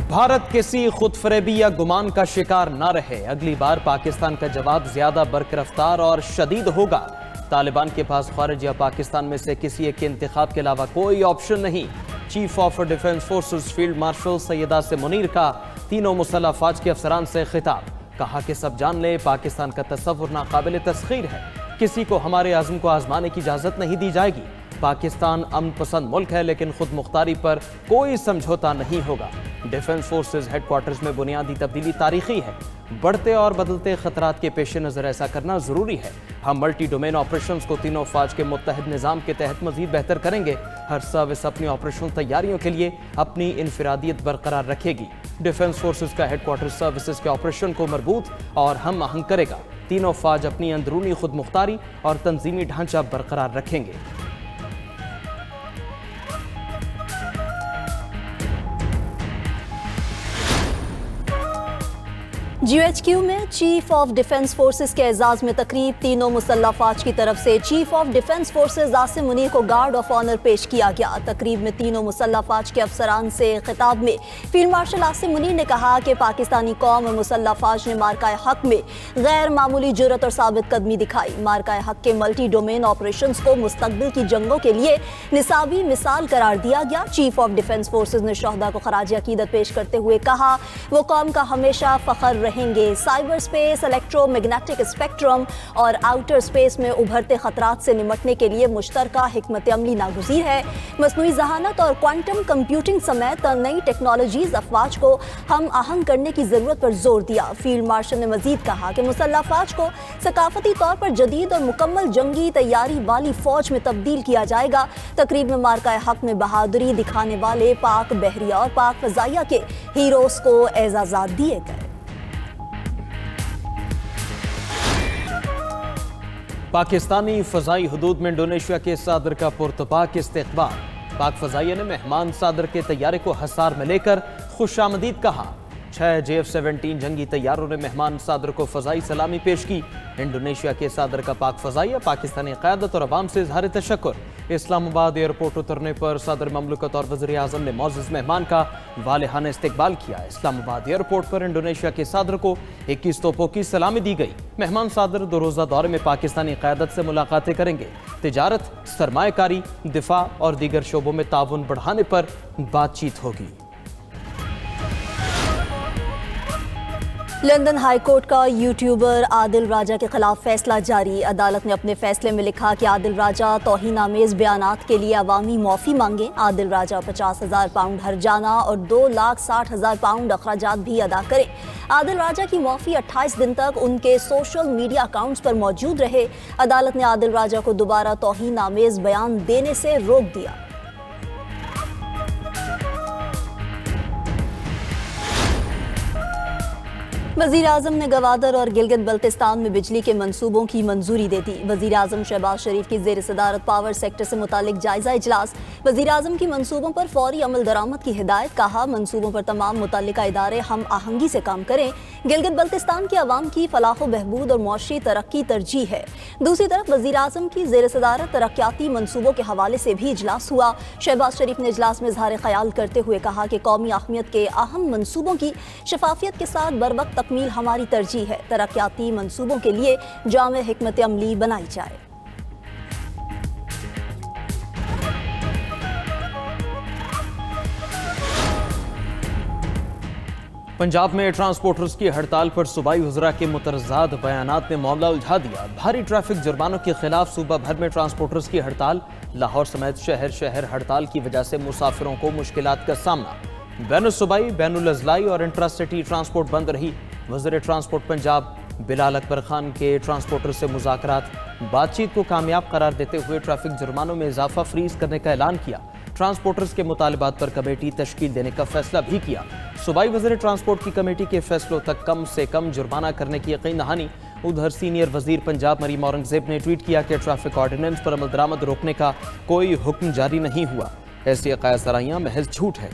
भारत किसी खुद फरेबी या गुमान का शिकार न रहे। अगली बार पाकिस्तान का जवाब ज्यादा बरकरफ्तार और शदीद होगा। तालिबान के पास खारिज या पाकिस्तान में से किसी एक के इंतखाब के अलावा कोई ऑप्शन नहीं। Chief of defence forces field marshal Syed Asim Munir का तीनों मुसल्लह अफवाज के अफसरान से खिताब। कहा कि सब जान ले, पाकिस्तान का तसव्वुर नाकाबिल तस्खीर है। किसी को हमारे आज़म को आजमाने की इजाज़त नहीं दी जाएगी। पाकिस्तान अमन पसंद मुल्क है, लेकिन खुद मुख्तारी पर कोई समझौता नहीं होगा। डिफेंस फोर्सेस हेडक्वार्टर्स में बुनियादी तब्दीली तारीखी है। बढ़ते और बदलते खतरात के पेश नज़र ऐसा करना ज़रूरी है। हम मल्टी डोमेन ऑपरेशंस को तीनों अफवाज के मुत्तहिद निज़ाम के तहत मज़ीद बेहतर करेंगे। हर सर्विस अपनी ऑपरेशनल तैयारियों के लिए अपनी इनफरादियत बरकरार रखेगी। डिफेंस फोर्सेस का हेडक्वार्टर सर्विसेज के ऑपरेशन को मरबूत और हम आहंग करेगा। तीनों अफवाज अपनी अंदरूनी खुद मुख्तारी और तंजीमी ढांचा बरकरार रखेंगे। GHQ में चीफ ऑफ डिफेंस फोर्सेस के एजाज में तकरीब। तीनों मुसल्लह अफवाज की तरफ से chief of defence forces Asim Munir को गार्ड ऑफ ऑनर पेश किया गया। तकरीब में तीनों मुसल्लह अफवाज के अफसरान से खिताब में फील्ड मार्शल आसिम मुनीर ने कहा कि पाकिस्तानी कौम और मुसल्लह अफवाज ने मार्का हक में गैर मामूली जुर्रत और साबित कदमी दिखाई। मार्का हक के मल्टी डोमेन ऑपरेशन को मुस्तकबिल की जंगों के लिए निसाबी मिसाल करार दिया गया। चीफ ऑफ डिफेंस फोर्सेस ने शहदा को खराज अकीदत पेश करते हुए कहा वो कौम का हमेशा फख्र रहेंगे। साइबर स्पेस, इलेक्ट्रोमैग्नेटिक स्पेक्ट्रम और आउटर स्पेस में उभरते खतरात से निमटने के लिए मुश्तरका हिकमत अमली नागुज़ीर है। मसनूई ज़हानत और क्वांटम कंप्यूटिंग समेत नई टेक्नोलॉजीज अफवाज को हम आहंग करने की ज़रूरत पर जोर दिया। फील्ड मार्शल ने मजीद कहा कि मुसल्लह अफवाज को सकाफती तौर पर जदीद और मुकम्मल जंगी तैयारी वाली फौज में तब्दील किया जाएगा। तकरीब में मार्का हक में बहादुरी दिखाने वाले पाक बहरिया और पाक फजाइया के हीरोज को एजाज़ात दिए गए। पाकिस्तानी फ़ज़ाई हदूद में इंडोनेशिया के सादर का पुरतपाक इस्तक़बाल। पाक फ़ज़ाइया ने मेहमान सादर के तैयारे को हसार में लेकर खुशामदीद कहा। 6 JF-17 जंगी तैयारों ने मेहमान सादर को फ़ज़ाई सलामी पेश की। इंडोनेशिया के सादर का पाक फ़ज़ाइया पाकिस्तानी क़यादत और अवाम से इज़हार तशक्कुर। इस्लामाबाद एयरपोर्ट उतरने पर सदर ममलकत और वज़ीर आज़म ने मोअज़्ज़ज़ मेहमान का वालिहाना इस्तकबाल किया। इस्लामाबाद एयरपोर्ट पर इंडोनेशिया के सादर को 21 तोपों की सलामी दी गई। मेहमान सादर 2 रोज़ा दौरे में पाकिस्तानी क़यादत से मुलाकातें करेंगे। तिजारत, सरमायाकारी, दिफा और दीगर शोबों में ताउन बढ़ाने पर बातचीत होगी। लंदन हाई कोर्ट का यूट्यूबर आदिल राजा के खिलाफ फैसला जारी। अदालत ने अपने फैसले में लिखा कि आदिल राजा तौहीनामेज बयानात के लिए अवामी माफ़ी मांगे। आदिल राजा 50,000 पाउंड हर्जाना और 2,60,000 पाउंड अखराजात भी अदा करें। आदिल राजा की माफ़ी 28 दिन तक उनके सोशल मीडिया अकाउंट्स पर मौजूद रहे। अदालत ने आदिल राजा को दोबारा तौहीनामेज बयान देने से रोक दिया। वज़ीर आज़म ने गवादर और गिलगित बल्तिस्तान में बिजली के मंसूबों की मंजूरी दे दी। वज़ीर आज़म शहबाज शरीफ की ज़ेर सदारत पावर सेक्टर से मुतालिक जायज़ा इजलास। वज़ीर आज़म की मंसूबों पर फौरी अमल दरामद की हिदायत। कहा मंसूबों पर तमाम मुतल्लिका इदारे हम आहंगी से काम करें। गिलगित बल्तिस्तान के अवाम की फलाह बहबूद और मुआशी तरक्की तरजीह है। दूसरी तरफ वज़ीर आज़म की ज़ेर सदारत तरक्याती मंसूबों के हवाले से भी इजलास हुआ। शहबाज शरीफ ने इजलास में इज़हार ख्याल करते हुए कहा कि कौमी अहमियत के अहम मंसूबों की शफाफियत के साथ बर वक्त तकमील हमारी तरजीह है। तरक्याती मंसूबों के लिए जामे हिकमत अमली बनाई जाए। पंजाब में ट्रांसपोर्टर्स की हड़ताल पर सूबाई वज़रा के मुतरज़ाद बयानात ने मामला उलझा दिया। भारी ट्रैफिक जुर्मानों के खिलाफ सूबा भर में ट्रांसपोर्टर्स की हड़ताल। लाहौर समेत शहर शहर हड़ताल की वजह से मुसाफिरों को मुश्किलात का सामना। बैनुल सूबाई, बैनुल अज़लाई और इंट्रासिटी ट्रांसपोर्ट बंद रही। वज़ीर ट्रांसपोर्ट पंजाब बिलाल अकबर खान के ट्रांसपोर्टर से मुज़ाकरात। बातचीत को कामयाब करार देते हुए ट्रैफिक जुर्मानों में इजाफा फ्रीज करने का ऐलान किया। ट्रांसपोर्टर्स के मुतालिबात पर कमेटी तश्कील देने का फैसला भी किया। सूबाई वज़ीर ट्रांसपोर्ट की कमेटी के फैसलों तक कम से कम जुर्माना करने की यकीन दहानी। उधर सीनियर वज़ीर पंजाब मरीम औरंगज़ेब ने ट्वीट किया कि ट्रैफिक ऑर्डिनेंस पर अमल दरामद रोकने का कोई हुक्म जारी नहीं हुआ। ऐसी अकायद सराइयाँ महज झूठ है।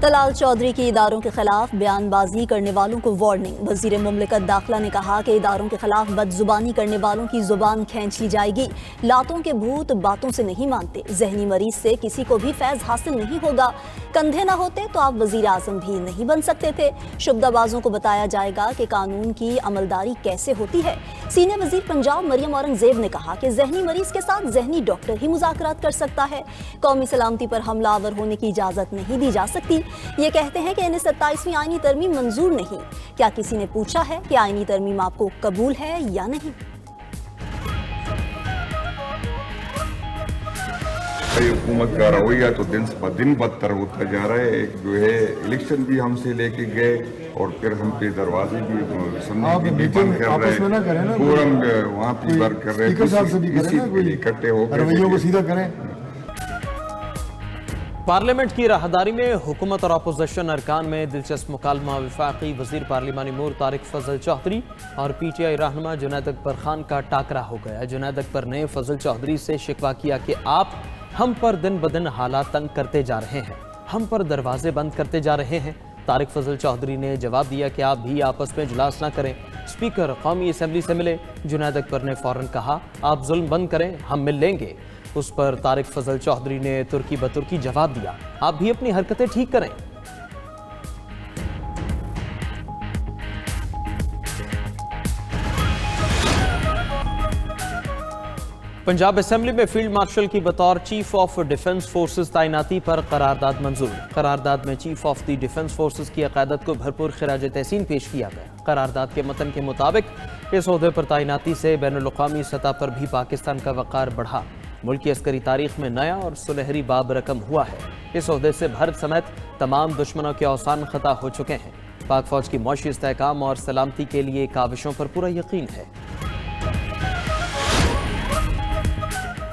طلال چودھری کی اداروں کے خلاف بیان بازی کرنے والوں کو وارننگ۔ وزیر مملکت داخلہ نے کہا کہ اداروں کے خلاف بد زبانی کرنے والوں کی زبان کھینچ لی جائے گی۔ لاتوں کے بھوت باتوں سے نہیں مانتے، ذہنی مریض سے کسی کو بھی فیض حاصل نہیں ہوگا۔ کندھے نہ ہوتے تو آپ وزیر اعظم بھی نہیں بن سکتے تھے۔ شبدہ بازوں کو بتایا جائے گا کہ قانون کی عملداری کیسے ہوتی ہے۔ سینئر وزیر پنجاب مریم اورنگزیب نے کہا کہ ذہنی مریض کے ساتھ ذہنی ڈاکٹر ہی مذاکرات کر سکتا ہے۔ قومی سلامتی پر حملہ آور ہونے کی اجازت نہیں دی جا سکتی۔ یہ کہتے ہیں کہ انہیں 27ویں آئینی ترمیم منظور نہیں۔ کیا کسی نے پوچھا ہے کہ آئینی ترمیم آپ کو قبول ہے یا نہیں؟ حکومت کا رویہ تو دن سے دن بدتر ہوتا جا رہا ہے۔ ایک جو ہے الیکشن بھی ہم سے لے کے گئے اور پھر ہم پہ دروازے بھی بھی بند کر رہے ہیں، فورم وہاں پہ بند کر رہے ہیں، اکٹھے ہو کر رویوں کو سیدھا کریں۔ پارلیمنٹ کی راہداری میں حکومت اور اپوزیشن ارکان میں دلچسپ مکالمہ۔ وفاقی وزیر پارلیمانی امور طارق فضل چودھری اور پی ٹی آئی رہنما جنید اکبر خان کا ٹاکرا ہو گیا۔ جنید اکبر نے فضل چودھری سے شکوہ کیا کہ آپ ہم پر دن بدن حالات تنگ کرتے جا رہے ہیں، ہم پر دروازے بند کرتے جا رہے ہیں۔ طارق فضل چودھری نے جواب دیا کہ آپ بھی آپس میں اجلاس نہ کریں، اسپیکر قومی اسمبلی سے ملے۔ جنید اکبر نے فوراً کہا آپ ظلم بند کریں، ہم مل لیں گے۔ اس پر طارق فضل چودھری نے ترکی بترکی جواب دیا آپ بھی اپنی حرکتیں ٹھیک کریں۔ پنجاب اسمبلی میں فیلڈ مارشل کی بطور چیف آف ڈیفنس فورسز تعیناتی پر قرارداد منظور۔ قرارداد میں chief of the defence forces کی عقیدت کو بھرپور خراج تحسین پیش کیا گیا۔ قرارداد کے متن کے مطابق اس عہدے پر تعیناتی سے بین الاقوامی سطح پر بھی پاکستان کا وقار بڑھا، ملک کی عسکری تاریخ میں نیا اور سنہری باب رقم ہوا ہے۔ اس عہدے سے بھارت سمیت تمام دشمنوں کے اوسان خطا ہو چکے ہیں۔ پاک فوج کی معاشی استحکام اور سلامتی کے لیے کاوشوں پر پورا یقین ہے۔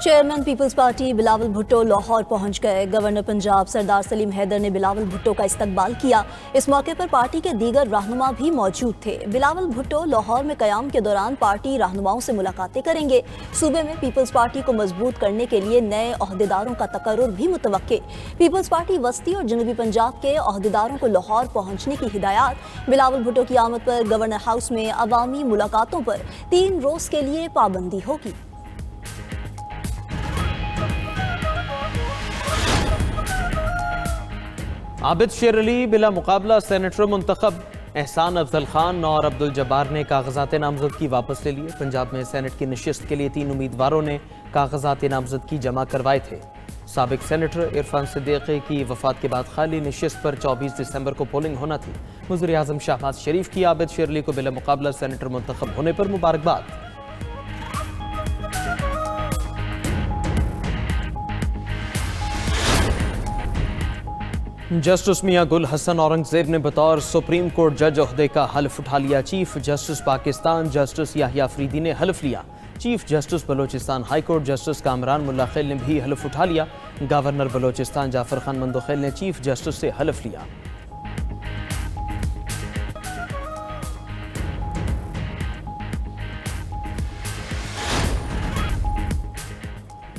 چیئرمین پیپلز پارٹی بلاول بھٹو لاہور پہنچ گئے۔ گورنر پنجاب سردار سلیم حیدر نے بلاول بھٹو کا استقبال کیا۔ اس موقع پر پارٹی کے دیگر رہنما بھی موجود تھے۔ بلاول بھٹو لاہور میں قیام کے دوران پارٹی رہنماؤں سے ملاقاتیں کریں گے۔ صوبے میں پیپلز پارٹی کو مضبوط کرنے کے لیے نئے عہدیداروں کا تقرر بھی متوقع۔ پیپلز پارٹی وسطی اور جنوبی پنجاب کے عہدیداروں کو لاہور پہنچنے کی ہدایات۔ بلاول بھٹو کی آمد پر گورنر ہاؤس میں عوامی ملاقاتوں پر 3 روز کے لیے پابندی ہوگی۔ عابد شیر علی بلا مقابلہ سینیٹر منتخب۔ احسان افضل خان اور عبد الجبار نے کاغذات نامزدگی واپس لے لیے۔ پنجاب میں سینٹ کی نشست کے لیے 3 امیدواروں نے کاغذات نامزدگی جمع کروائے تھے۔ سابق سینیٹر عرفان صدیقی کی وفات کے بعد خالی نشست پر 24 دسمبر کو پولنگ ہونا تھی۔ وزیر اعظم شہباز شریف کی عابد شیر علی کو بلا مقابلہ سینیٹر منتخب ہونے پر مبارکباد۔ جسٹس میاں گل حسن اورنگزیب نے بطور سپریم کورٹ جج عہدے کا حلف اٹھا لیا۔ چیف جسٹس پاکستان جسٹس یحییٰ فریدی نے حلف لیا۔ Chief justice Balochistan high court justice Kamran ملا خیل نے بھی حلف اٹھا لیا۔ گورنر بلوچستان جعفر خان مندوخیل نے چیف جسٹس سے حلف لیا۔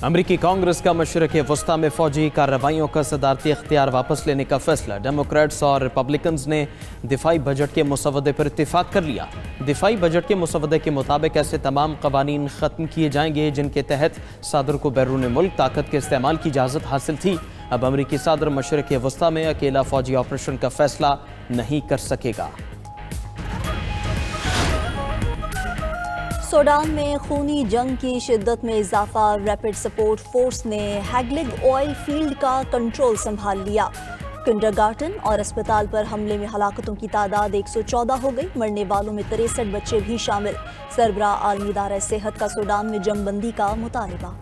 امریکی کانگریس کا مشرق وسطی میں فوجی کارروائیوں کا صدارتی اختیار واپس لینے کا فیصلہ۔ ڈیموکریٹس اور ریپبلکنز نے دفاعی بجٹ کے مسودے پر اتفاق کر لیا۔ دفاعی بجٹ کے مسودے کے مطابق ایسے تمام قوانین ختم کیے جائیں گے جن کے تحت صدر کو بیرون ملک طاقت کے استعمال کی اجازت حاصل تھی۔ اب امریکی صدر مشرق وسطی میں اکیلا فوجی آپریشن کا فیصلہ نہیں کر سکے گا۔ سوڈان میں خونی جنگ کی شدت میں اضافہ۔ ریپڈ سپورٹ فورس نے ہیگلگ آئل فیلڈ کا کنٹرول سنبھال لیا۔ کنڈرگارٹن اور اسپتال پر حملے میں ہلاکتوں کی تعداد 114 ہو گئی۔ مرنے والوں میں 63 بچے بھی شامل۔ سربراہ عالمی ادارہ صحت کا سوڈان میں جنگ بندی کا مطالبہ۔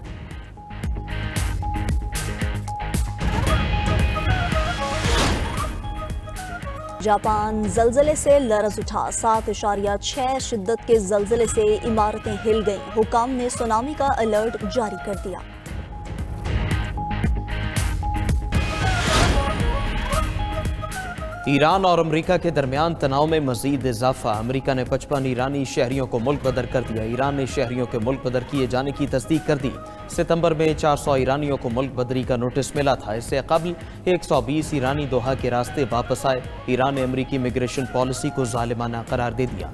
جاپان زلزلے سے لرز اٹھا۔ 7.6 شدت کے زلزلے سے عمارتیں ہل گئیں۔ حکام نے سونامی کا الرٹ جاری کر دیا۔ ایران اور امریکہ کے درمیان تناؤ میں مزید اضافہ۔ امریکہ نے 55 ایرانی شہریوں کو ملک بدر کر دیا۔ ایران نے شہریوں کے ملک بدر کیے جانے کی تصدیق کر دی۔ सितंबर में 400 ईरानियों को मुल्क बदरी का नोटिस मिला था। इससे कबल 120 ईरानी दोहा के रास्ते वापस आए। ईरान ने अमरीकी इमिग्रेशन पॉलिसी को जालिमाना करार दे दिया।